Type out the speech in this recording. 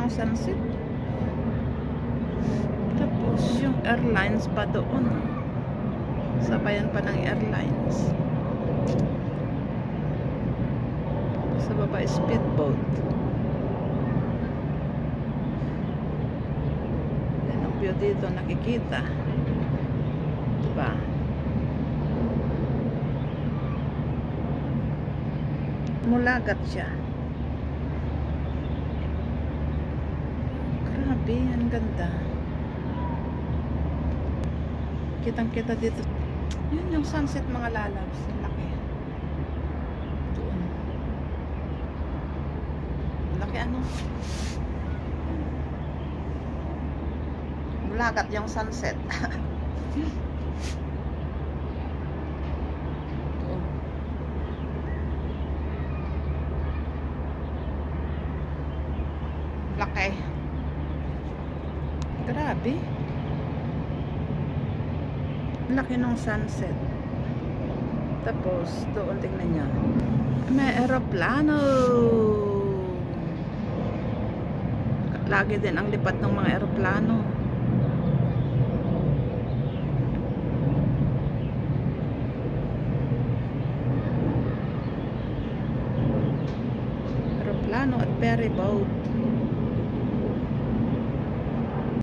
ng sunset. Tapos yung airlines pa doon. Sabayan pa ng airlines. Sa baba speedboat. Yan ang view dito nakikita. Diba? Mulagat siya. Grabe, ang ganda. Kitang-kita dito. Yun yung sunset mga lalabs. Laki. Doon. Laki ano? Mulagat yung sunset. Laki. Grabe. Laki ng sunset. Tapos, doon tingnan niya. May aeroplano. Lagi din ang lipat ng mga aeroplano. Aeroplano at ferry boat.